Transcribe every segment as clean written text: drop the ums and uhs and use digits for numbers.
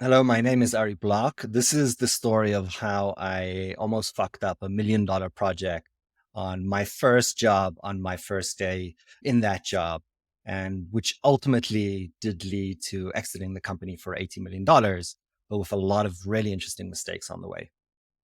Hello, my name is Ari Block. This is the story of how I almost fucked up $1 million project on my first job on my first day in that job, and which ultimately did lead to exiting the company for $80 million, but with a lot of really interesting mistakes on the way.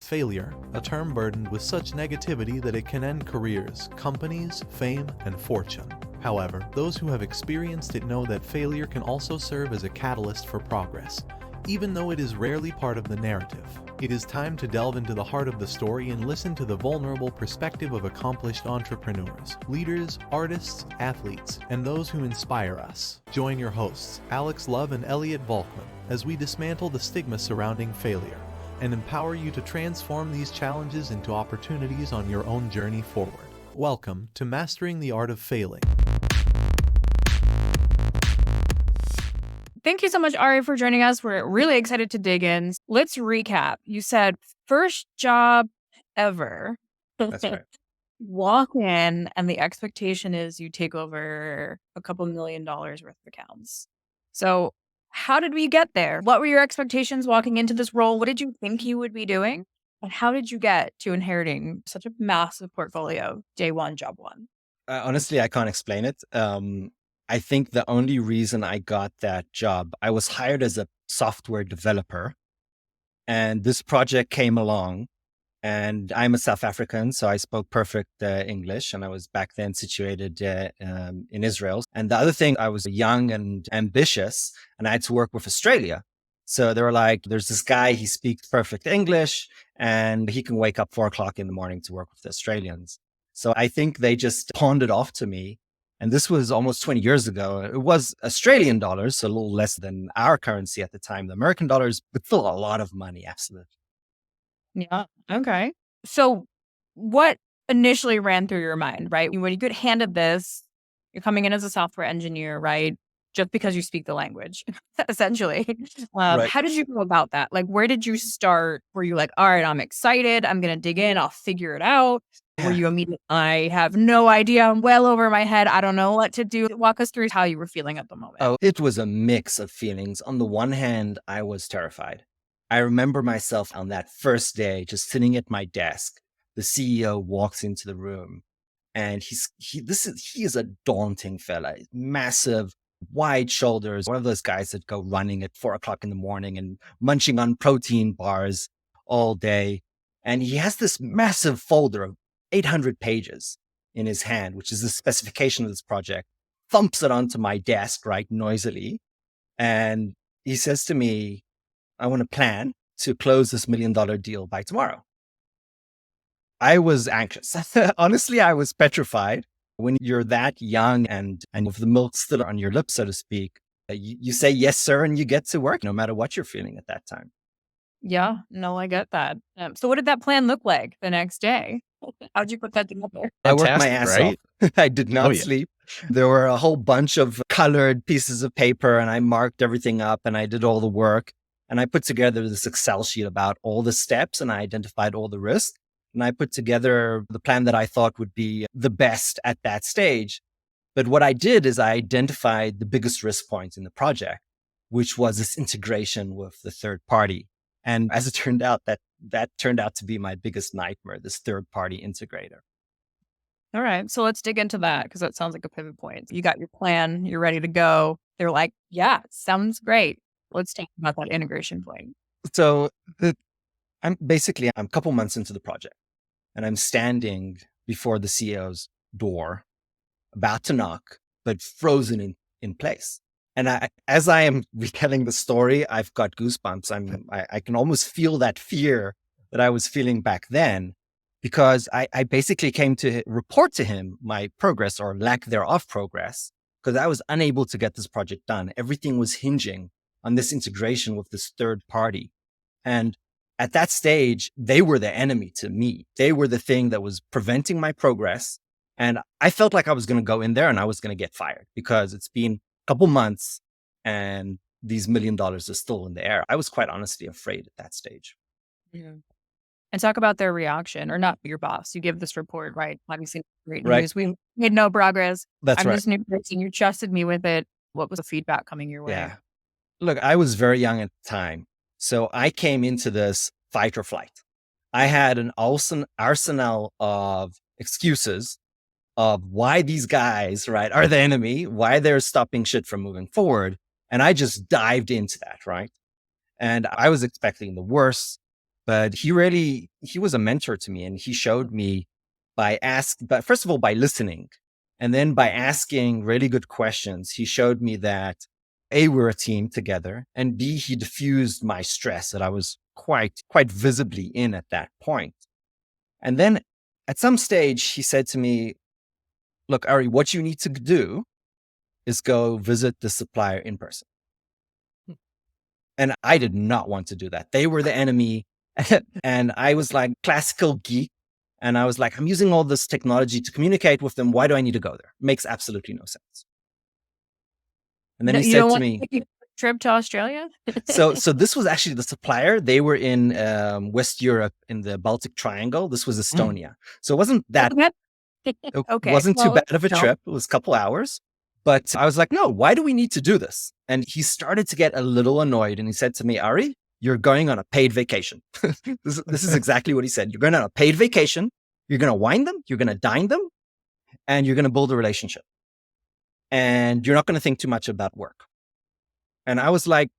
Failure, a term burdened with such negativity that it can end careers, companies, fame, and fortune. However, those who have experienced it know that failure can also serve as a catalyst for progress. Even though it is rarely part of the narrative, it is time to delve into the heart of the story and listen to the vulnerable perspective of accomplished entrepreneurs, leaders, artists, athletes, and those who inspire us. Join your hosts, Alex Love and Elliot Volkman, as we dismantle the stigma surrounding failure and empower you to transform these challenges into opportunities on your own journey forward. Welcome to Mastering the Art of Failing. Thank you so much, Ari, for joining us. We're really excited to dig in. Let's recap. You said first job ever. That's right. Walk in, and the expectation is you take over a couple $1 million worth of accounts. So how did we get there? What were your expectations walking into this role? What did you think you would be doing? And how did you get to inheriting such a massive portfolio day one, job one? Honestly, I can't explain it. I think the only reason I got that job, I was hired as a software developer, and this project came along. And I'm a South African, so I spoke perfect English, and I was back then situated in Israel. And the other thing, I was young and ambitious, and I had to work with Australia. So they were like, there's this guy, he speaks perfect English, and he can wake up 4 o'clock in the morning to work with the Australians. So I think they just pawned it off to me. And this was almost 20 years ago. It was Australian dollars, so a little less than our currency at the time, the American dollars, but still a lot of money, absolutely. Yeah. Okay. So what initially ran through your mind, right? When you get handed this, you're coming in as a software engineer, right? Just because you speak the language, essentially. Right. How did you go about that? Like, where did you start? Were you like, all right, I'm excited. I'm going to dig in. I'll figure it out. Were Yeah. you immediately, I have no idea. I'm well over my head. I don't know what to do. Walk us through how you were feeling at the moment. Oh, it was a mix of feelings. On the one hand, I was terrified. I remember myself on that first day just sitting at my desk. The CEO walks into the room, and he is a daunting fella, massive, wide shoulders, one of those guys that go running at 4 o'clock in the morning and munching on protein bars all day. And he has this massive folder of 800 pages in his hand, which is the specification of this project, thumps it onto my desk, right, noisily. And he says to me, I want to plan to close this $1 million deal by tomorrow. I was anxious. Honestly, I was petrified. When you're that young and with the milk still on your lips, so to speak, you say yes, sir, and you get to work no matter what you're feeling at that time. Yeah, no, I get that. So what did that plan look like the next day? How'd you put that together? I worked my Fantastic, ass off. right? I did Oh, not yeah. sleep. There were a whole bunch of colored pieces of paper, and I marked everything up, and I did all the work. And I put together this Excel sheet about all the steps, and I identified all the risks. And I put together the plan that I thought would be the best at that stage. But what I did is I identified the biggest risk points in the project, which was this integration with the third party. And as it turned out, that turned out to be my biggest nightmare, this third party integrator. All right, so let's dig into that because that sounds like a pivot point. You got your plan, you're ready to go. They're like, yeah, sounds great. Let's talk about that integration point. So I'm a couple months into the project, and I'm standing before the CEO's door, about to knock, but frozen in place. And as I am retelling the story, I've got goosebumps. I can almost feel that fear that I was feeling back then, because I basically came to report to him my progress or lack thereof progress, because I was unable to get this project done. Everything was hinging on this integration with this third party. And at that stage, they were the enemy to me. They were the thing that was preventing my progress. And I felt like I was going to go in there and I was going to get fired, because it's been a couple months and these $1 million are still in the air. I was quite honestly afraid at that stage. Yeah. And talk about their reaction, or not your boss. You give this report, right? Obviously, great Right. news. We made no progress. That's I'm right. this new person. You trusted me with it. What was the feedback coming your way? Yeah. Look, I was very young at the time. So I came into this fight or flight. I had an arsenal of excuses of why these guys, right, are the enemy, why they're stopping shit from moving forward. And I just dived into that, right? And I was expecting the worst, but he was a mentor to me, and he showed me but first of all, by listening, and then by asking really good questions. He showed me that A, we're a team together, and B, he diffused my stress that I was quite visibly in at that point. And then at some stage, he said to me, look, Ari, what you need to do is go visit the supplier in person. And I did not want to do that. They were the enemy. And I was like classical geek. And I was like, I'm using all this technology to communicate with them. Why do I need to go there? Makes absolutely no sense. And then he You said don't to want me, to take a trip to Australia? so this was actually the supplier. They were in West Europe in the Baltic Triangle. This was Estonia. So it wasn't that, it Okay. wasn't too Well, bad of a trip. It was a couple hours. But I was like, no, why do we need to do this? And he started to get a little annoyed. And he said to me, Ari, you're going on a paid vacation. This is exactly what he said. You're going on a paid vacation. You're going to wine them. You're going to dine them. And you're going to build a relationship. And you're not going to think too much about work. And I was like,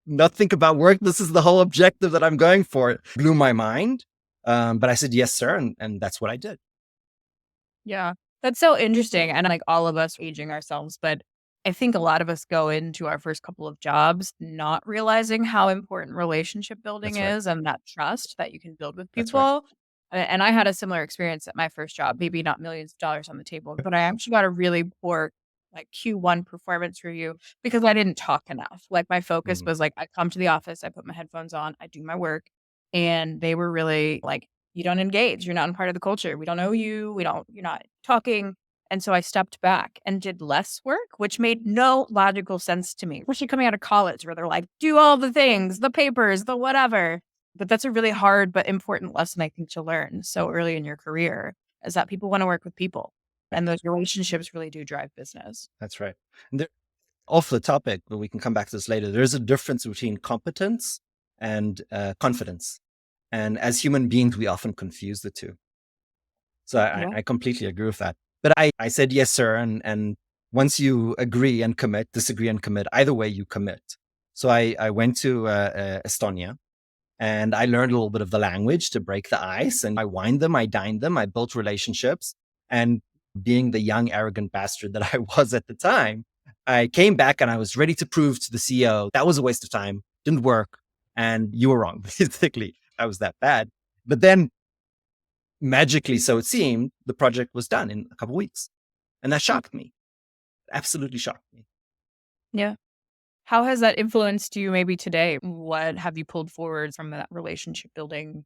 not think about work. This is the whole objective that I'm going for. It blew my mind. But I said, yes, sir. And that's what I did. Yeah. That's so interesting. And like all of us aging ourselves, but I think a lot of us go into our first couple of jobs not realizing how important relationship building That's right. is and that trust that you can build with That's right. people. And I had a similar experience at my first job, maybe not millions of dollars on the table, but I actually got a really poor like Q1 performance review because I didn't talk enough. Like my focus was like, I come to the office, I put my headphones on, I do my work. And they were really like, you don't engage. You're not a part of the culture. We don't know you. You're not talking. And so I stepped back and did less work, which made no logical sense to me, especially coming out of college where they're like, do all the things, the papers, the whatever. But that's a really hard but important lesson, I think, to learn so early in your career is that people want to work with people. And those relationships really do drive business. That's right. And off the topic, but we can come back to this later. There's a difference between competence and confidence. And as human beings, we often confuse the two. So I completely agree with that. But I said, yes, sir. And once you agree and commit, disagree and commit, either way you commit. So I went to Estonia and I learned a little bit of the language to break the ice. And I wined them, I dined them, I built relationships. And being the young, arrogant bastard that I was at the time, I came back and I was ready to prove to the CEO that was a waste of time, didn't work, and you were wrong. Basically, I was that bad. But then magically, so it seemed, the project was done in a couple of weeks. And that shocked me. Absolutely shocked me. Yeah. How has that influenced you maybe today? What have you pulled forward from that relationship building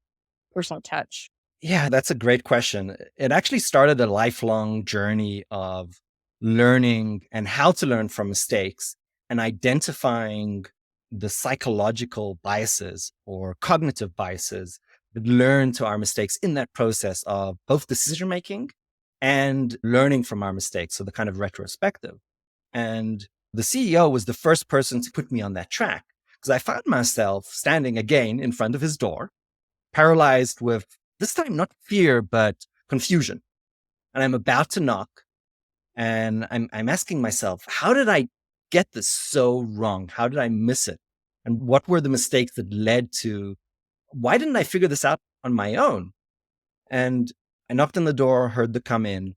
personal touch? Yeah, that's a great question. It actually started a lifelong journey of learning and how to learn from mistakes and identifying the psychological biases or cognitive biases that learn to our mistakes in that process of both decision making and learning from our mistakes. So the kind of retrospective. And the CEO was the first person to put me on that track because I found myself standing again in front of his door, paralyzed with this time not fear, but confusion. And I'm about to knock and I'm asking myself, how did I get this so wrong? How did I miss it? And what were the mistakes that led to, why didn't I figure this out on my own? And I knocked on the door, heard the come in,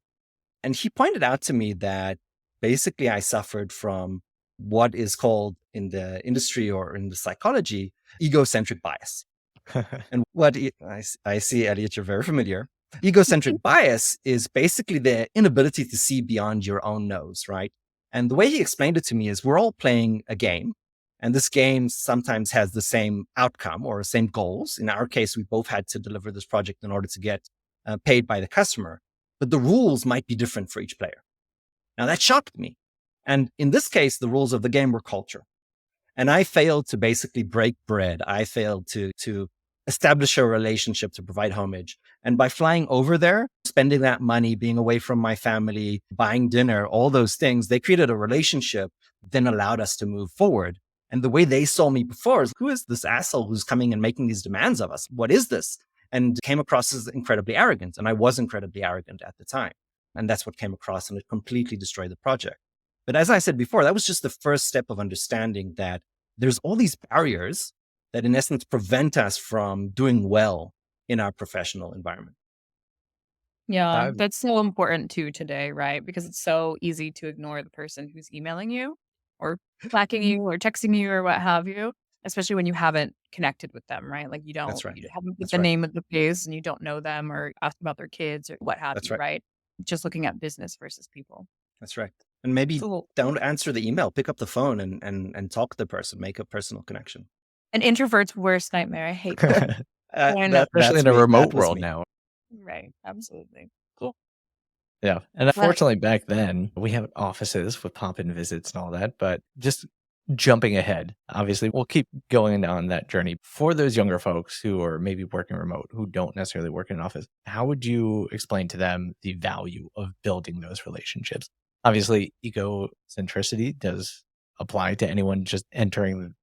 and he pointed out to me that basically I suffered from what is called in the industry or in the psychology, egocentric bias. And what I see, Elliot, you're very familiar. Egocentric bias is basically the inability to see beyond your own nose, right? And the way he explained it to me is we're all playing a game. And this game sometimes has the same outcome or same goals. In our case, we both had to deliver this project in order to get paid by the customer. But the rules might be different for each player. Now, that shocked me. And in this case, the rules of the game were culture. And I failed to basically break bread. I failed to establish a relationship to provide homage. And by flying over there, spending that money, being away from my family, buying dinner, all those things, they created a relationship, then allowed us to move forward. And the way they saw me before is, who is this asshole who's coming and making these demands of us? What is this? And came across as incredibly arrogant. And I was incredibly arrogant at the time. And that's what came across, and it completely destroyed the project. But as I said before, that was just the first step of understanding that there's all these barriers that in essence prevent us from doing well in our professional environment. Yeah, that's so important too today, right? Because it's so easy to ignore the person who's emailing you or slacking you or texting you or what have you, especially when you haven't connected with them, right? Like That's right. you haven't put That's the right. name of the face and you don't know them or ask about their kids or what have That's you, right. right? Just looking at business versus people. That's right. And maybe So don't answer the email, pick up the phone and talk to the person, make a personal connection. an introvert's worst nightmare. I hate that. I know. Especially in a me. remote That was world me. now. Right. Absolutely. Cool. Yeah. And unfortunately, back then, we have offices with pop-in visits and all that. But just jumping ahead, obviously, we'll keep going on that journey. For those younger folks who are maybe working remote, who don't necessarily work in an office, how would you explain to them the value of building those relationships? Obviously, egocentricity does apply to anyone just entering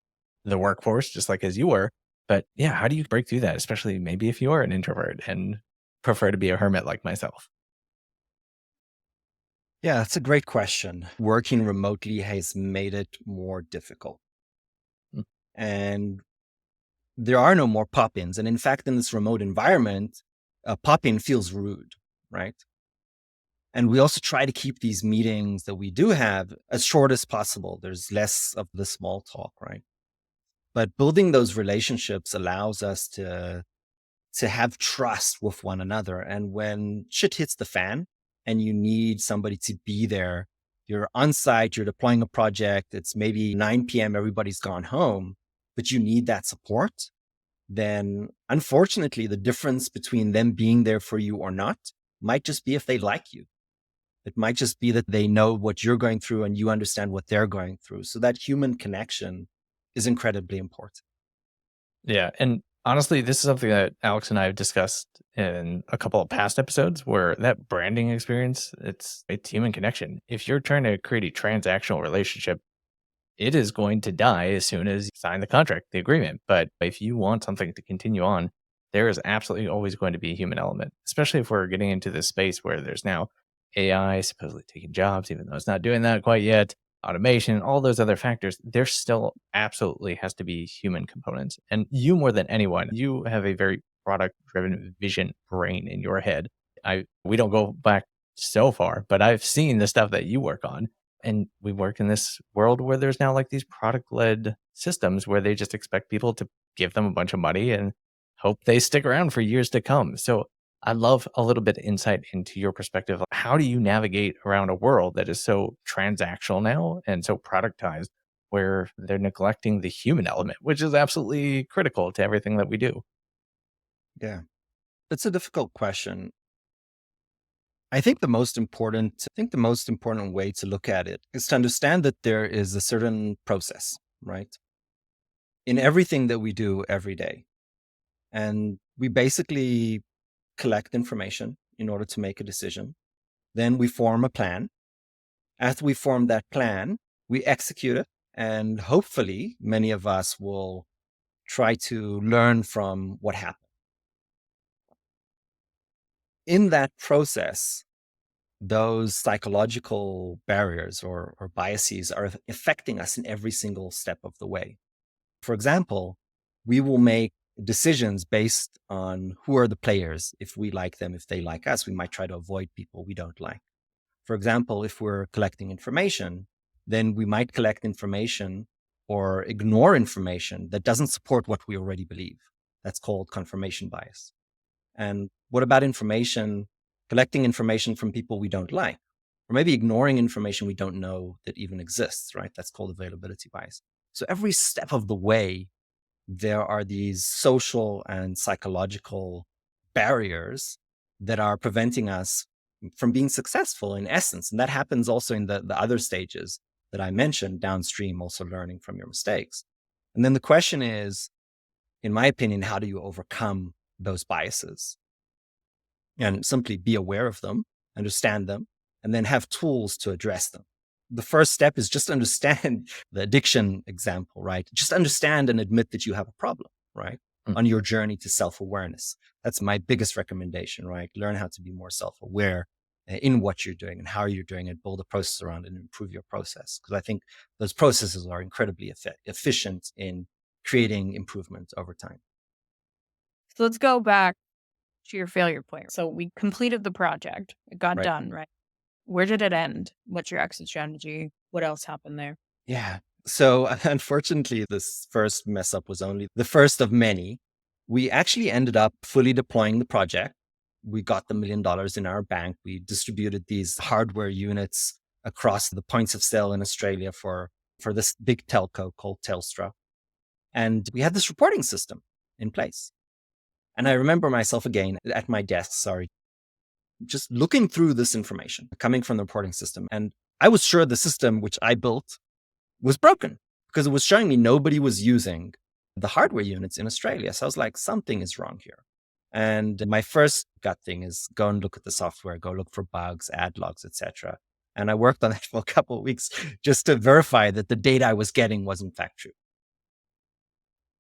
the workforce, just like as you were. But yeah, how do you break through that, especially maybe if you are an introvert and prefer to be a hermit like myself? Yeah, that's a great question. Working remotely has made it more difficult. Mm. And there are no more pop-ins. And in fact, in this remote environment, a pop-in feels rude, right? And we also try to keep these meetings that we do have as short as possible. There's less of the small talk, right? But building those relationships allows us to have trust with one another. And when shit hits the fan and you need somebody to be there, you're on site, you're deploying a project, it's maybe 9 p.m., everybody's gone home, but you need that support, then unfortunately, the difference between them being there for you or not might just be if they like you. It might just be that they know what you're going through and you understand what they're going through. So that human connection is incredibly important. Yeah. And honestly, this is something that Alex and I have discussed in a couple of past episodes where that branding experience, it's human connection. If you're trying to create a transactional relationship, it is going to die as soon as you sign the contract, the agreement. But if you want something to continue on, there is absolutely always going to be a human element, especially if we're getting into this space where there's now AI supposedly taking jobs, even though it's not doing that quite yet, automation, all those other factors. There still absolutely has to be human components. And you, more than anyone, you have a very product driven vision brain in your head. We don't go back so far, but I've seen the stuff that you work on. And we work in this world where there's now like these product led systems where they just expect people to give them a bunch of money and hope they stick around for years to come. So I'd love a little bit of insight into your perspective. How do you navigate around a world that is so transactional now and so productized where they're neglecting the human element, which is absolutely critical to everything that we do? Yeah. It's a difficult question. I think the most important way to look at it is to understand that there is a certain process, right? In everything that we do every day. And we basically collect information in order to make a decision. Then we form a plan. After we form that plan, we execute it. And hopefully many of us will try to learn from what happened. In that process, those psychological barriers or biases are affecting us in every single step of the way. For example, we will make decisions based on who are the players. If we like them, if they like us, we might try to avoid people we don't like. For example, if we're collecting information, then we might collect information or ignore information that doesn't support what we already believe. That's called confirmation bias. And what about collecting information from people we don't like, or maybe ignoring information we don't know that even exists, right? That's called availability bias. So every step of the way, there are these social and psychological barriers that are preventing us from being successful in essence. And that happens also in the other stages that I mentioned downstream, also learning from your mistakes. And then the question is, in my opinion, how do you overcome those biases? And simply be aware of them, understand them, and then have tools to address them. the first step is just understand the addiction example, right? Just understand and admit that you have a problem, right? On your journey to self-awareness. That's my biggest recommendation, right? Learn how to be more self-aware in what you're doing and how you're doing it, build a process around it and improve your process. Because I think those processes are incredibly efficient in creating improvement over time. So let's go back to your failure point. So we completed the project. It got Right. done, right? Where did it end? What's your exit strategy? What else happened there? Yeah. So unfortunately, this first mess up was only the first of many. We actually ended up fully deploying the project. We got the $1 million in our bank. We distributed these hardware units across the points of sale in Australia for this big telco called Telstra. And we had this reporting system in place. And I remember myself again at my desk, just looking through this information coming from the reporting system. And I was sure the system which I built was broken because it was showing me nobody was using the hardware units in Australia. So I was like, something is wrong here. And my first gut thing is go and look at the software, go look for bugs, ad logs, etc. And I worked on that for a couple of weeks just to verify that the data I was getting was in fact true.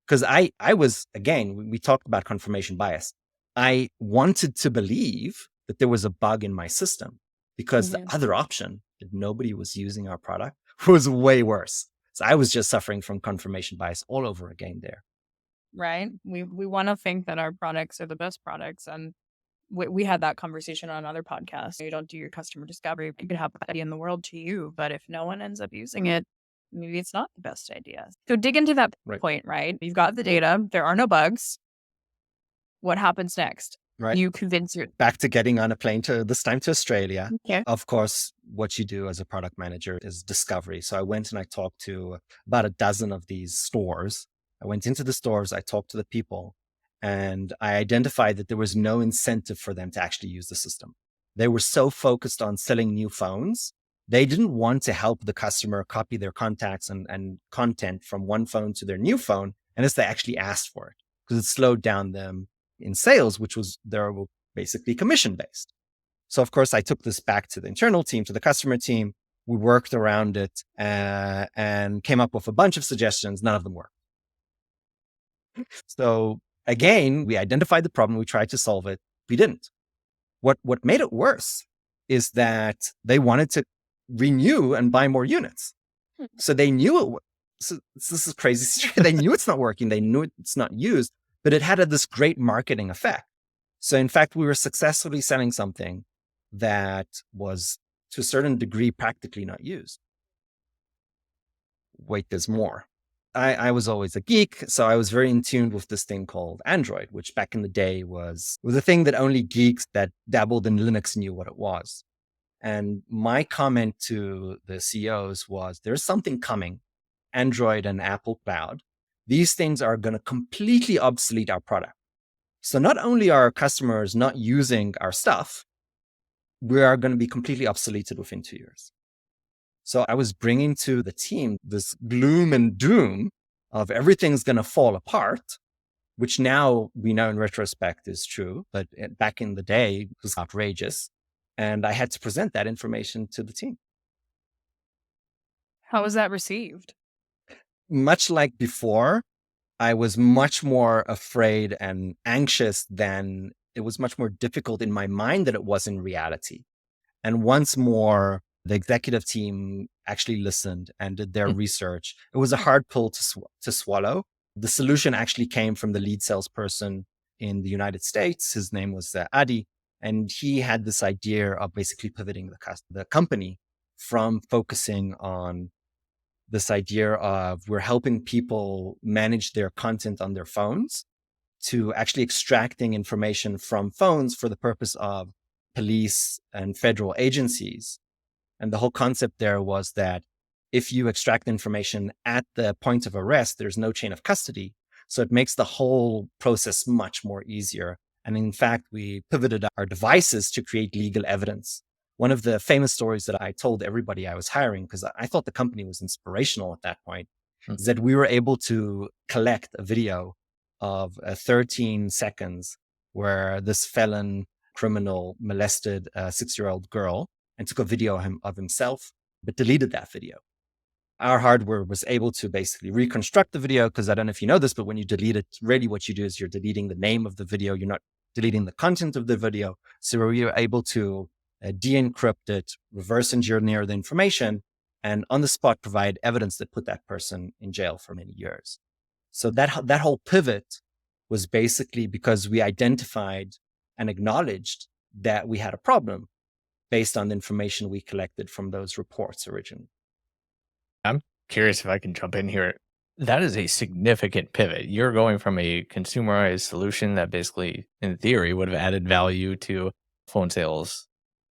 Because I was, again, we talked about confirmation bias. I wanted to believe that there was a bug in my system because the other option, that nobody was using our product, was way worse. So I was just suffering from confirmation bias all over again there. Right. We want to think that our products are the best products. And we had that conversation on another podcast. You don't do your customer discovery. You could have the idea in the world to you, but if no one ends up using it, maybe it's not the best idea. So dig into that point, right? You've got the data. There are no bugs. What happens next? Right. You convince your... Back to getting on a plane this time to Australia. Okay. Of course, what you do as a product manager is discovery. So I went and I talked to about a dozen of these stores. I went into the stores, I talked to the people, and I identified that there was no incentive for them to actually use the system. They were so focused on selling new phones. They didn't want to help the customer copy their contacts and content from one phone to their new phone unless they actually asked for it, because it slowed down them in sales, which was they're basically commission based. So of course, I took this back to the internal team, to the customer team. We worked around it and came up with a bunch of suggestions. None of them worked. So again, we identified the problem. We tried to solve it. We didn't. What made it worse is that they wanted to renew and buy more units. So they knew it. So this is crazy. They knew it's not working. They knew it's not used, but it had this great marketing effect. So in fact, we were successfully selling something that was to a certain degree practically not used. Wait, there's more. I was always a geek, so I was very in tune with this thing called Android, which back in the day was a thing that only geeks that dabbled in Linux knew what it was. And my comment to the CEOs was, there's something coming, Android and Apple Cloud. These things are going to completely obsolete our product. So not only are our customers not using our stuff, we are going to be completely obsoleted within 2 years. So I was bringing to the team this gloom and doom of everything's going to fall apart, which now we know in retrospect is true, but back in the day, it was outrageous. And I had to present that information to the team. How was that received? Much like before, I was much more afraid and anxious than it was much more difficult in my mind than it was in reality. And once more, the executive team actually listened and did their research. It was a hard pill to swallow. The solution actually came from the lead salesperson in the United States. His name was Ari, and he had this idea of basically pivoting the company from focusing on this idea of we're helping people manage their content on their phones to actually extracting information from phones for the purpose of police and federal agencies. And the whole concept there was that if you extract information at the point of arrest, there's no chain of custody. So it makes the whole process much more easier. And in fact, we pivoted our devices to create legal evidence. One of the famous stories that I told everybody I was hiring, because I thought the company was inspirational at that point, is that we were able to collect a video of 13 seconds where this felon criminal molested a 6-year-old girl and took a video of himself but deleted that video. Our hardware was able to basically reconstruct the video, because I don't know if you know this, but when you delete it, really what you do is you're deleting the name of the video. You're not deleting the content of the video. So we were able to de-encrypt it, reverse engineer the information, and on the spot provide evidence that put that person in jail for many years. So that whole pivot was basically because we identified and acknowledged that we had a problem based on the information we collected from those reports originally. I'm curious if I can jump in here. That is a significant pivot. You're going from a consumerized solution that basically, in theory, would have added value to phone sales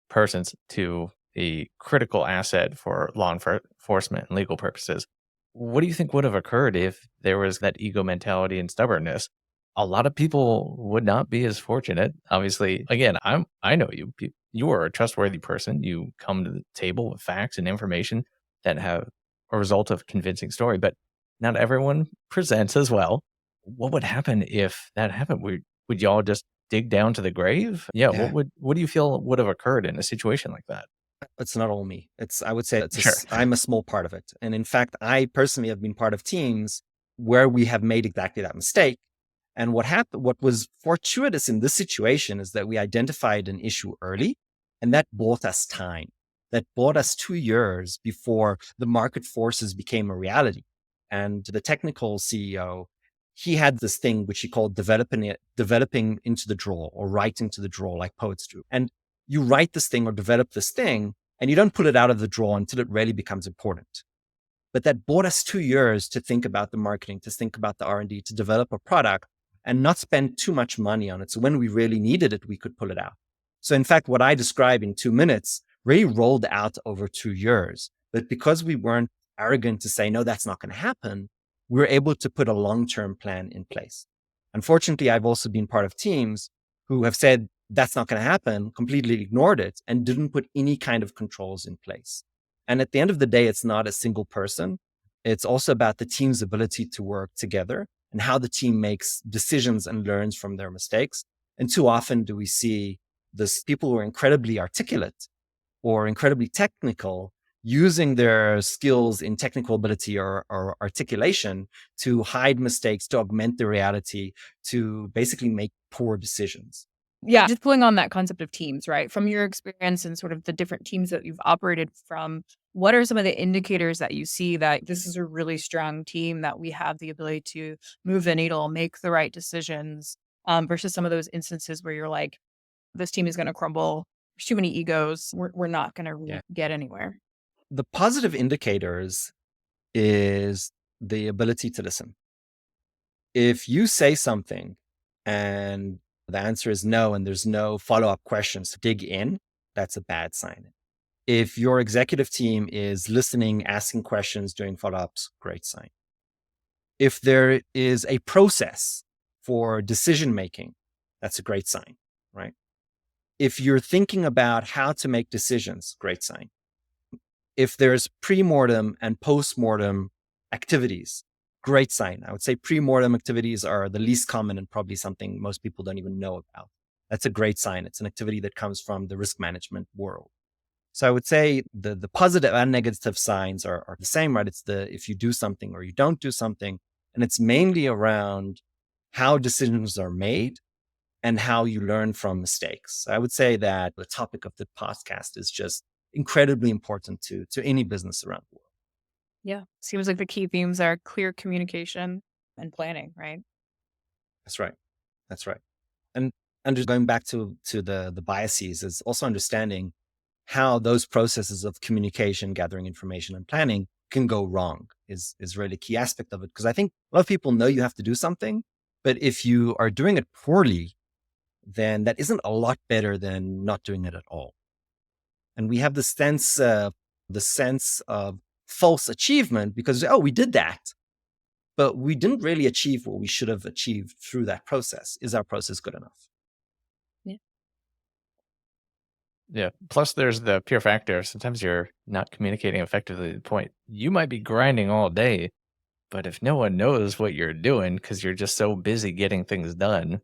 persons to a critical asset for law enforcement and legal purposes. What do you think would have occurred if there was that ego mentality and stubbornness? A lot of people would not be as fortunate. Obviously, again, I know you. You are a trustworthy person. You come to the table with facts and information that have a result of convincing story, but not everyone presents as well. What would happen if that happened? Would y'all just dig down to the grave? Yeah. Yeah. What do you feel would have occurred in a situation like that? It's not all me. I would say Sure. I'm a small part of it. And in fact, I personally have been part of teams where we have made exactly that mistake. And what was fortuitous in this situation is that we identified an issue early, and that bought us time. That bought us 2 years before the market forces became a reality. And the technical CEO, he had this thing which he called developing into the draw, or writing to the draw, like poets do. And you write this thing or develop this thing, and you don't pull it out of the draw until it really becomes important. But that bought us 2 years to think about the marketing, to think about the R&D, to develop a product and not spend too much money on it. So when we really needed it, we could pull it out. So in fact, what I describe in 2 minutes really rolled out over 2 years. But because we weren't arrogant to say, no, that's not going to happen, we were able to put a long-term plan in place. Unfortunately, I've also been part of teams who have said, that's not going to happen, completely ignored it, and didn't put any kind of controls in place. And at the end of the day, it's not a single person. It's also about the team's ability to work together and how the team makes decisions and learns from their mistakes. And too often do we see this people who are incredibly articulate or incredibly technical using their skills in technical ability or articulation to hide mistakes, to augment the reality, to basically make poor decisions. Yeah, just pulling on that concept of teams, right? From your experience and sort of the different teams that you've operated from, what are some of the indicators that you see that this is a really strong team, that we have the ability to move the needle, make the right decisions, versus some of those instances where you're like, this team is going to crumble. There's too many egos. We're not going to get anywhere. The positive indicators is the ability to listen. If you say something and the answer is no, and there's no follow-up questions to dig in, that's a bad sign. If your executive team is listening, asking questions, doing follow-ups, great sign. If there is a process for decision-making, that's a great sign, right? If you're thinking about how to make decisions, great sign. If there's pre-mortem and post-mortem activities, great sign. I would say pre-mortem activities are the least common and probably something most people don't even know about. That's a great sign. It's an activity that comes from the risk management world. So I would say the positive and negative signs are the same, right? It's if you do something or you don't do something. And it's mainly around how decisions are made and how you learn from mistakes. I would say that the topic of the podcast is just incredibly important to any business around the world. Yeah. Seems like the key themes are clear communication and planning, right? That's right. That's right. And just going back to the biases is also understanding how those processes of communication, gathering information, and planning can go wrong is really a key aspect of it. Because I think a lot of people know you have to do something, but if you are doing it poorly, then that isn't a lot better than not doing it at all. And we have the sense of false achievement because, we did that, but we didn't really achieve what we should have achieved through that process. Is our process good enough? Yeah. Plus, there's the peer factor. Sometimes you're not communicating effectively to the point. You might be grinding all day, but if no one knows what you're doing because you're just so busy getting things done,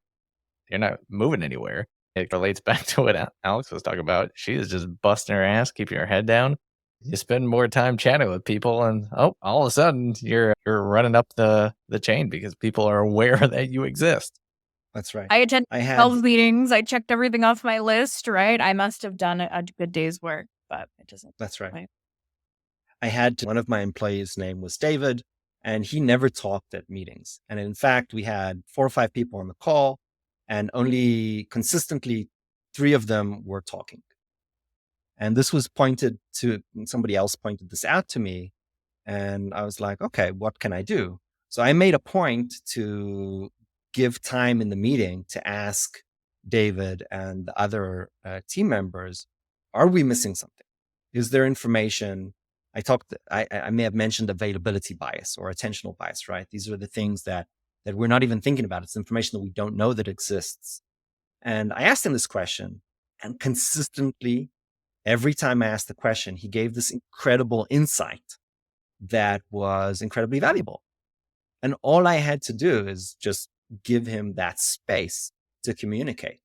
you're not moving anywhere. It relates back to what Alex was talking about. She is just busting her ass, keeping her head down. You spend more time chatting with people, and all of a sudden you're running up the chain because people are aware that you exist. That's right. I attended I had 12 meetings. I checked everything off my list, right? I must have done a good day's work, but it doesn't. That's right. Right. I had one of my employees' name was David, and he never talked at meetings. And in fact, we had 4 or 5 people on the call, and only consistently 3 of them were talking. And this was pointed to somebody else pointed this out to me, and I was like, okay, what can I do? So I made a point to give time in the meeting to ask David and the other team members, are we missing something? Is there information? I may have mentioned availability bias or attentional bias, right? These are the things that we're not even thinking about. It's information that we don't know that exists. And I asked him this question, and consistently, every time I asked the question, he gave this incredible insight that was incredibly valuable. And all I had to do is just give him that space to communicate.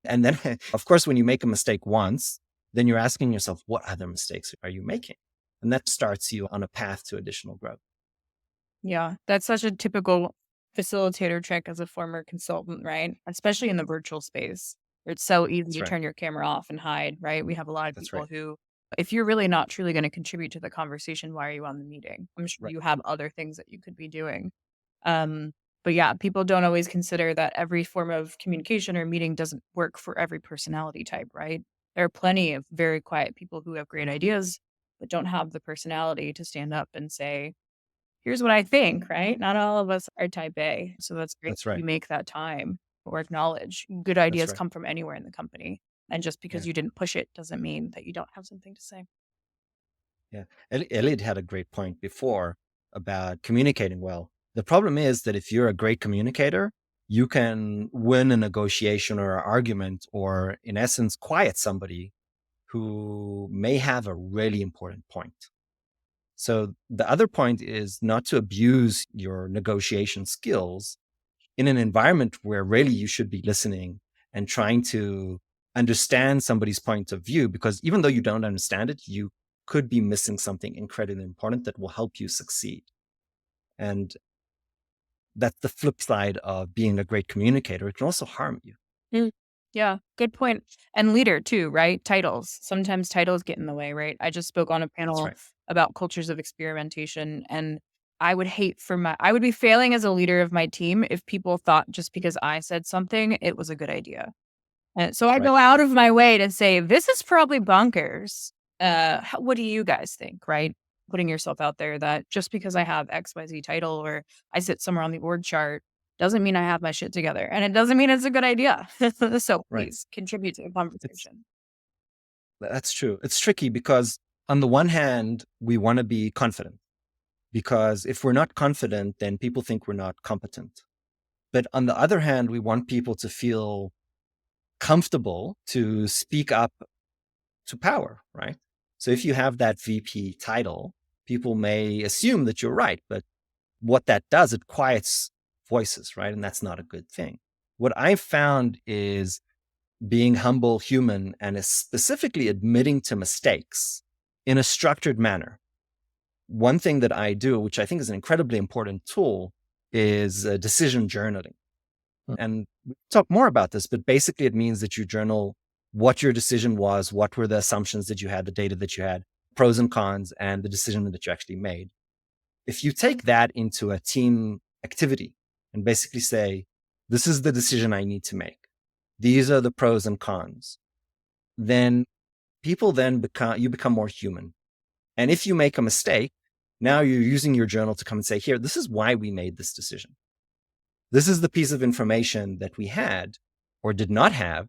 And then, of course, when you make a mistake once, then you're asking yourself, what other mistakes are you making? And that starts you on a path to additional growth. Yeah, that's such a typical facilitator trick as a former consultant, right? Especially in the virtual space, where it's so easy That's to right. turn your camera off and hide, right? We have a lot of That's people right. who, if you're really not truly going to contribute to the conversation, why are you on the meeting? I'm sure Right. you have other things that you could be doing. But yeah, people don't always consider that every form of communication or meeting doesn't work for every personality type, right? There are plenty of very quiet people who have great ideas, but don't have the personality to stand up and say, here's what I think, right? Not all of us are type A. So that's great. That's right. You make that time or acknowledge good That's ideas right. come from anywhere in the company. And just Yeah. because you didn't push it doesn't mean that you don't have something to say. Yeah. Elliot had a great point before about communicating well. The problem is that if you're a great communicator, you can win a negotiation or an argument, or in essence, quiet somebody who may have a really important point. So the other point is not to abuse your negotiation skills in an environment where really you should be listening and trying to understand somebody's point of view, because even though you don't understand it, you could be missing something incredibly important that will help you succeed. And that's the flip side of being a great communicator. It can also harm you. Mm. Yeah, good point. And leader too, right? Titles. Sometimes titles get in the way, right? I just spoke on a That's panel right. about cultures of experimentation, and I would be failing as a leader of my team if people thought just because I said something, it was a good idea. And so I Right. go out of my way to say, this is probably bonkers. What do you guys think, right? Putting yourself out there that just because I have XYZ title or I sit somewhere on the org chart doesn't mean I have my shit together. And it doesn't mean it's a good idea. So Right. please contribute to the It's conversation. That's true. It's tricky because on the one hand, we want to be confident, because if we're not confident, then people think we're not competent. But on the other hand, we want people to feel comfortable to speak up to power, right? So if you have that VP title, people may assume that you're right, but what that does, it quiets voices, right? And that's not a good thing. What I've found is being humble, human, and is specifically admitting to mistakes in a structured manner. One thing that I do, which I think is an incredibly important tool, is decision journaling. And we talk more about this, but basically it means that you journal what your decision was, what were the assumptions that you had, the data that you had, pros and cons, and the decision that you actually made. If you take that into a team activity and basically say, this is the decision I need to make, these are the pros and cons, then you become more human. And if you make a mistake, now you're using your journal to come and say, here, this is why we made this decision. This is the piece of information that we had or did not have,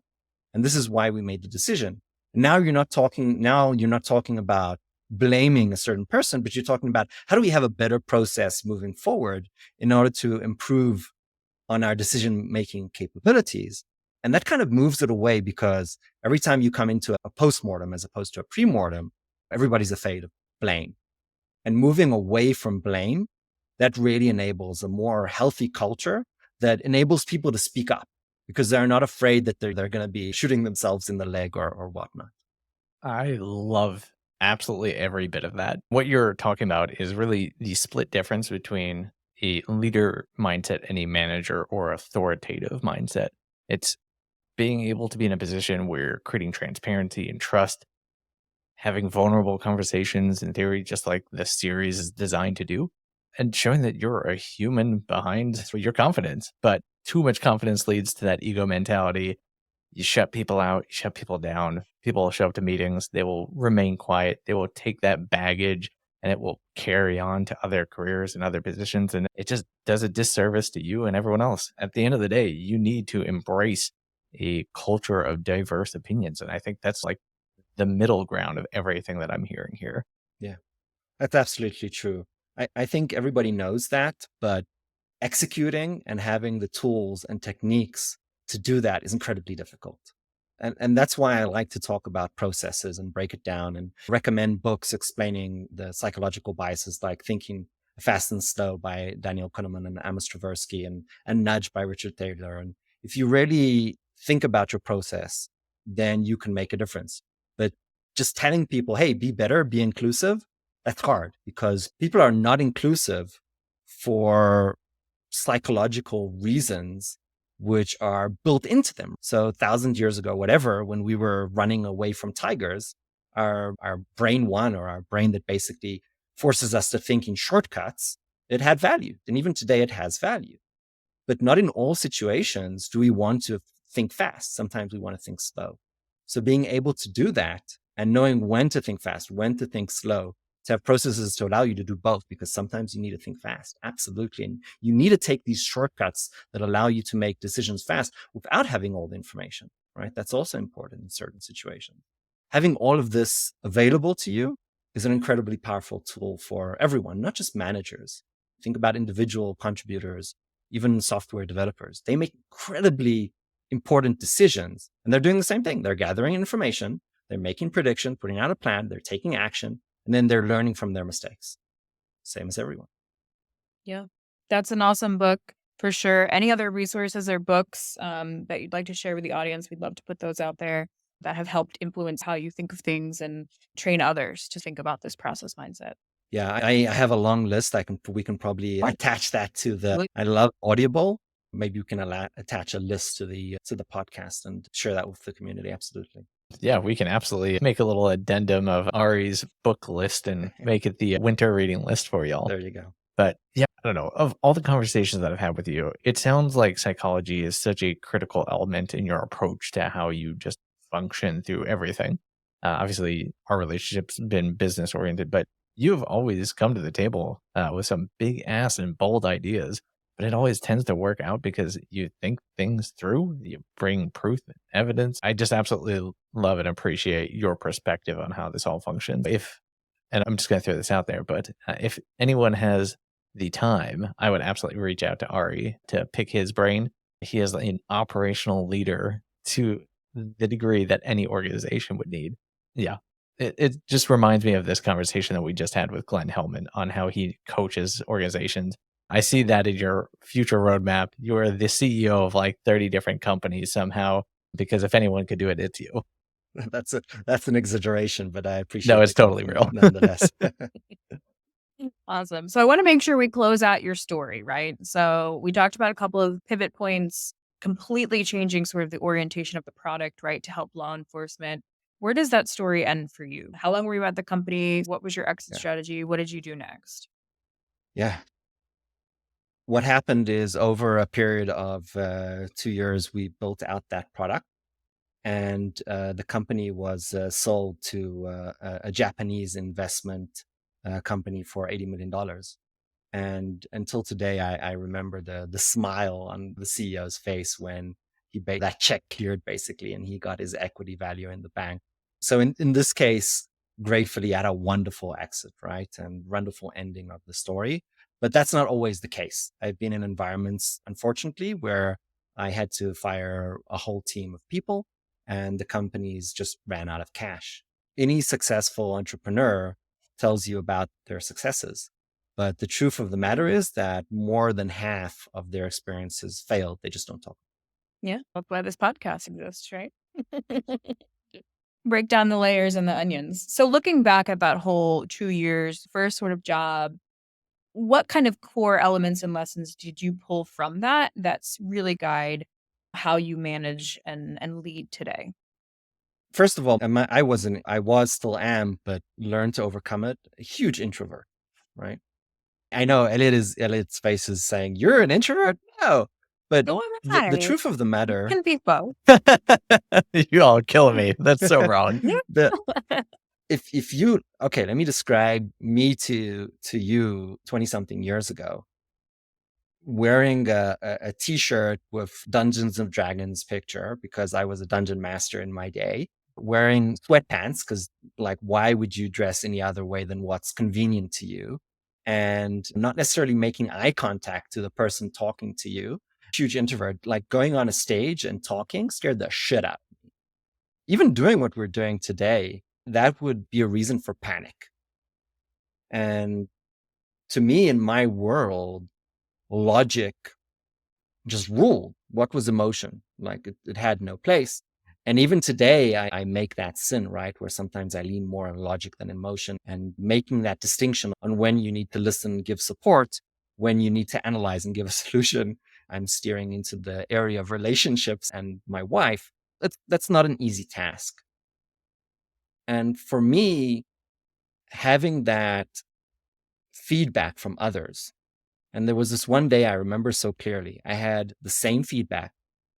and this is why we made the decision. Now you're not talking about blaming a certain person, but you're talking about how do we have a better process moving forward in order to improve on our decision-making capabilities. And that kind of moves it away, because every time you come into a postmortem as opposed to a premortem, everybody's afraid of blame. And moving away from blame, that really enables a more healthy culture that enables people to speak up, because they're not afraid that they're going to be shooting themselves in the leg or whatnot. I love absolutely every bit of that. What you're talking about is really the split difference between a leader mindset and a manager or authoritative mindset. It's being able to be in a position where you're creating transparency and trust, having vulnerable conversations in theory, just like the series is designed to do, and showing that you're a human behind your confidence. But too much confidence leads to that ego mentality. You shut people out, you shut people down. People will show up to meetings, they will remain quiet, they will take that baggage and it will carry on to other careers and other positions. And it just does a disservice to you and everyone else. At the end of the day, you need to embrace a culture of diverse opinions. And I think that's like the middle ground of everything that I'm hearing here. Yeah, that's absolutely true. I think everybody knows that, but executing and having the tools and techniques to do that is incredibly difficult. And that's why I like to talk about processes and break it down and recommend books explaining the psychological biases like Thinking Fast and Slow by Daniel Kahneman and Amos Tversky and Nudge by Richard Thaler. And if you really think about your process, then you can make a difference. But just telling people, hey, be better, be inclusive, that's hard because people are not inclusive for psychological reasons which are built into them. So 1,000 years ago, whatever, when we were running away from tigers, our brain one, or our brain that basically forces us to think in shortcuts, it had value. And even today it has value. But not in all situations do we want to think fast. Sometimes we want to think slow. So being able to do that and knowing when to think fast, when to think slow, to have processes to allow you to do both, because sometimes you need to think fast. Absolutely. And you need to take these shortcuts that allow you to make decisions fast without having all the information, right? That's also important in certain situations. Having all of this available to you is an incredibly powerful tool for everyone, not just managers. Think about individual contributors, even software developers. They make incredibly important decisions, and they're doing the same thing. They're gathering information, they're making predictions, putting out a plan, they're taking action, and then they're learning from their mistakes. Same as everyone. Yeah, that's an awesome book for sure. Any other resources or books that you'd like to share with the audience? We'd love to put those out there that have helped influence how you think of things and train others to think about this process mindset. Yeah, I have a long list. We can probably attach that to I love Audible. Maybe you can attach a list to the podcast and share that with the community. Absolutely. Yeah, we can absolutely make a little addendum of Ari's book list and make it the winter reading list for y'all. There you go. But yeah, I don't know. Of all the conversations that I've had with you, it sounds like psychology is such a critical element in your approach to how you just function through everything. Obviously, our relationship's been business oriented, but you've always come to the table with some big ass and bold ideas. But it always tends to work out because you think things through, you bring proof and evidence. I just absolutely love and appreciate your perspective on how this all functions. And I'm just going to throw this out there, but if anyone has the time, I would absolutely reach out to Ari to pick his brain. He is an operational leader to the degree that any organization would need. Yeah. It just reminds me of this conversation that we just had with Glenn Hellman on how he coaches organizations. I see that in your future roadmap. You are the CEO of like 30 different companies somehow, because if anyone could do it, it's you. That's an exaggeration, but I appreciate it. No, it's totally real. Nonetheless. Awesome. So I want to make sure we close out your story, right? So we talked about a couple of pivot points, completely changing sort of the orientation of the product, right, to help law enforcement. Where does that story end for you? How long were you at the company? What was your exit strategy? What did you do next? Yeah. What happened is over a period of 2 years, we built out that product, and the company was sold to a Japanese investment company for $80 million. And until today, I remember the smile on the CEO's face when that check cleared, basically, and he got his equity value in the bank. So in this case, gratefully had a wonderful exit, right? And wonderful ending of the story. But that's not always the case. I've been in environments, unfortunately, where I had to fire a whole team of people and the companies just ran out of cash. Any successful entrepreneur tells you about their successes. But the truth of the matter is that more than half of their experiences failed. They just don't talk. Yeah, that's why this podcast exists, right? break down the layers and the onions. So looking back at that whole 2 years, first sort of job, what kind of core elements and lessons did you pull from that that's really guide how you manage and lead today? First of all, I was, still am, but learned to overcome it. A huge introvert, right? I know Elliot's face is saying, "You're an introvert?" No. But No, the truth of the matter, can be both. You all are killing me. That's so wrong. the if you okay, let me describe me to you 20 something years ago, wearing a t-shirt with Dungeons and Dragons picture because I was a dungeon master in my day, wearing sweatpants because, like, why would you dress any other way than what's convenient to you, and not necessarily making eye contact to the person talking to you. Huge introvert. Like, going on a stage and talking scared the shit out of me. Even doing what we're doing today, that would be a reason for panic. And to me, in my world, logic just ruled. What was emotion? Like, it had no place. And even today, I make that sin, right? Where sometimes I lean more on logic than emotion, and making that distinction on when you need to listen and give support, when you need to analyze and give a solution. I'm steering into the area of relationships and my wife. That's not an easy task. And for me, having that feedback from others, and there was this one day I remember so clearly, I had the same feedback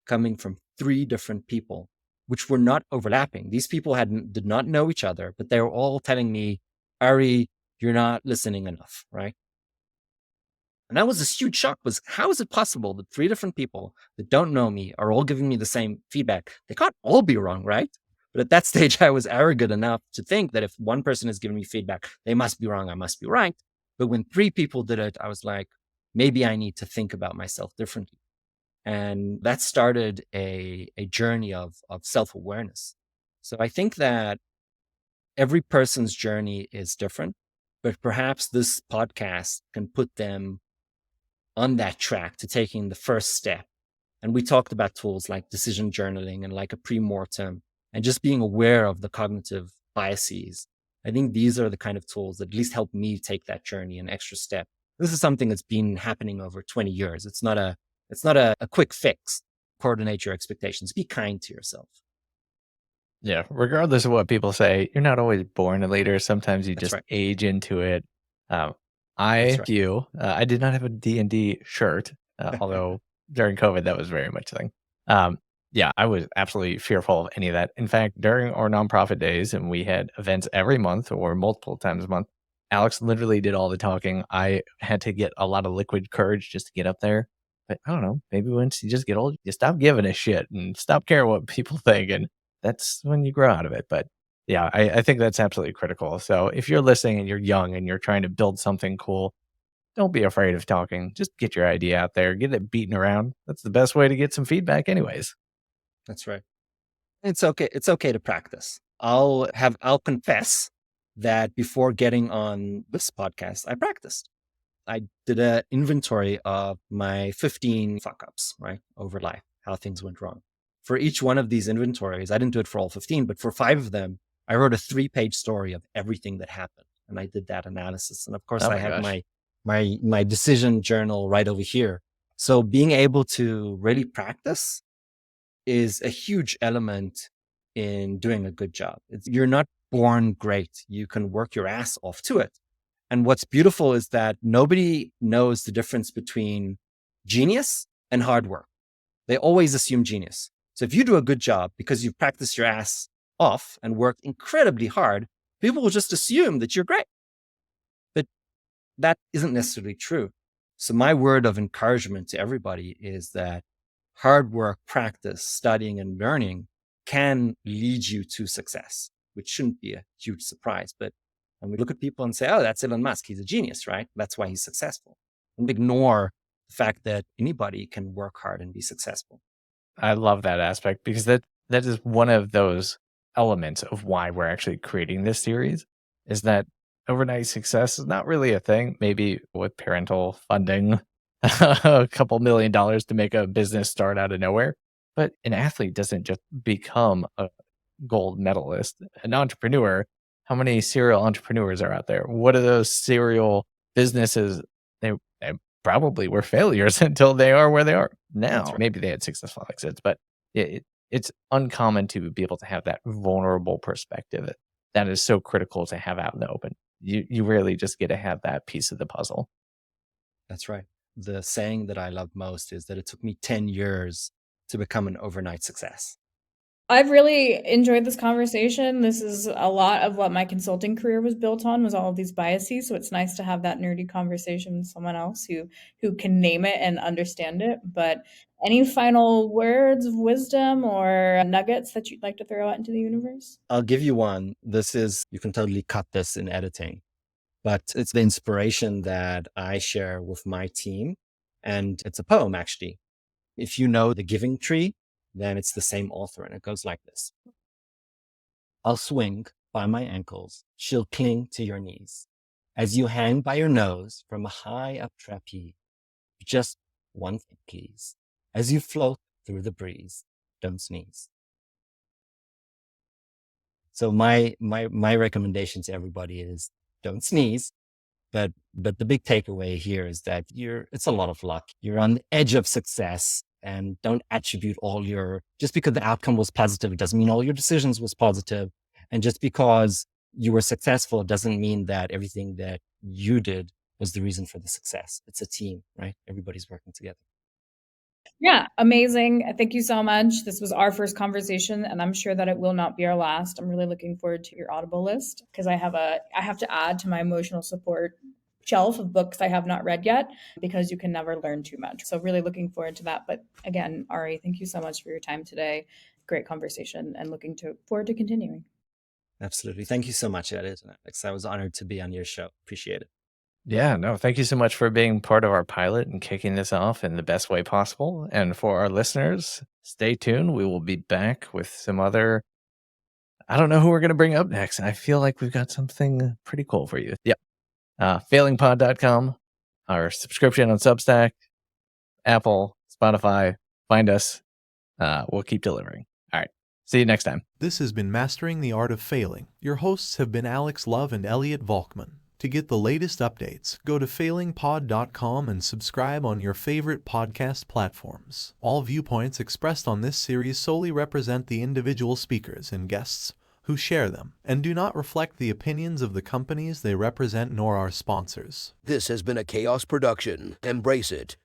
coming from 3 different people, which were not overlapping. These people did not know each other, but they were all telling me, "Ari, you're not listening enough," right? And that was this huge shock. Was, how is it possible that 3 different people that don't know me are all giving me the same feedback? They can't all be wrong, right? But at that stage, I was arrogant enough to think that if one person is giving me feedback, they must be wrong, I must be right. But when 3 people did it, I was like, maybe I need to think about myself differently. And that started a journey of self-awareness. So I think that every person's journey is different, but perhaps this podcast can put them on that track to taking the first step. And we talked about tools like decision journaling and like a pre-mortem and just being aware of the cognitive biases. I think these are the kind of tools that at least help me take that journey an extra step. This is something that's been happening over 20 years. It's not a quick fix. Coordinate your expectations. Be kind to yourself. Yeah. Regardless of what people say, you're not always born a leader. Sometimes you That's just right. age into it. That's right. You, I did not have a D&D shirt, although during COVID, that was very much a thing. Yeah, I was absolutely fearful of any of that. In fact, during our nonprofit days, and we had events every month or multiple times a month, Alex literally did all the talking. I had to get a lot of liquid courage just to get up there. But I don't know, maybe once you just get old, you stop giving a shit and stop caring what people think. And that's when you grow out of it. But yeah, I think that's absolutely critical. So if you're listening and you're young and you're trying to build something cool, don't be afraid of talking. Just get your idea out there, get it beaten around. That's the best way to get some feedback anyways. That's right. It's okay. It's okay to practice. I'll confess that before getting on this podcast, I practiced. I did an inventory of my 15 fuck ups, right, over life, how things went wrong. For each one of these inventories, I didn't do it for all 15, but for 5 of them, I wrote a 3-page story of everything that happened. And I did that analysis. And of course, I have my decision journal right over here. So being able to really practice is a huge element in doing a good job. You're not born great. You can work your ass off to it. And what's beautiful is that nobody knows the difference between genius and hard work. They always assume genius. So if you do a good job because you've practiced your ass off and worked incredibly hard, people will just assume that you're great. But that isn't necessarily true. So my word of encouragement to everybody is that hard work, practice, studying, and learning can lead you to success, which shouldn't be a huge surprise. But when we look at people and say, "Oh, that's Elon Musk, he's a genius," right? That's why he's successful. And ignore the fact that anybody can work hard and be successful. I love that aspect because that is one of those elements of why we're actually creating this series, is that overnight success is not really a thing. Maybe with parental funding, a couple $1 million to make a business start out of nowhere. But an athlete doesn't just become a gold medalist. An entrepreneur, how many serial entrepreneurs are out there? What are those serial businesses? They probably were failures until they are where they are now. right. Maybe they had successful exits, but it's uncommon to be able to have that vulnerable perspective. That is so critical to have out in the open. You rarely just get to have that piece of the puzzle. That's right. The saying that I love most is that it took me 10 years to become an overnight success. I've really enjoyed this conversation. This is a lot of what my consulting career was built on, was all of these biases. So it's nice to have that nerdy conversation with someone else who can name it and understand it. But any final words of wisdom or nuggets that you'd like to throw out into the universe? I'll give you one. You can totally cut this in editing, but it's the inspiration that I share with my team. And it's a poem, actually. If you know The Giving Tree, then it's the same author, and it goes like this. I'll swing by my ankles, she'll cling to your knees. As you hang by your nose from a high up trapeze, just one thing, please. As you float through the breeze, don't sneeze. So my recommendation to everybody is don't sneeze. But the big takeaway here is that it's a lot of luck. You're on the edge of success, and don't attribute just because the outcome was positive, it doesn't mean all your decisions was positive. And just because you were successful, it doesn't mean that everything that you did was the reason for the success. It's a team, right? Everybody's working together. Yeah, amazing. Thank you so much. This was our first conversation, and I'm sure that it will not be our last. I'm really looking forward to your Audible list because I have to add to my emotional support shelf of books I have not read yet, because you can never learn too much. So really looking forward to that. But again, Ari, thank you so much for your time today. Great conversation, and forward to continuing. Absolutely. Thank you so much, Alex. I was honored to be on your show. Appreciate it. Yeah, no, thank you so much for being part of our pilot and kicking this off in the best way possible. And for our listeners, stay tuned. We will be back with some other, I don't know who we're going to bring up next. I feel like we've got something pretty cool for you. Yep. Failingpod.com, our subscription on Substack, Apple, Spotify. Find us. We'll keep delivering. All right. See you next time. This has been Mastering the Art of Failing. Your hosts have been Alex Love and Elliot Volkman. To get the latest updates, go to failingpod.com and subscribe on your favorite podcast platforms. All viewpoints expressed on this series solely represent the individual speakers and guests who share them, and do not reflect the opinions of the companies they represent nor our sponsors. This has been a Chaos production. Embrace it.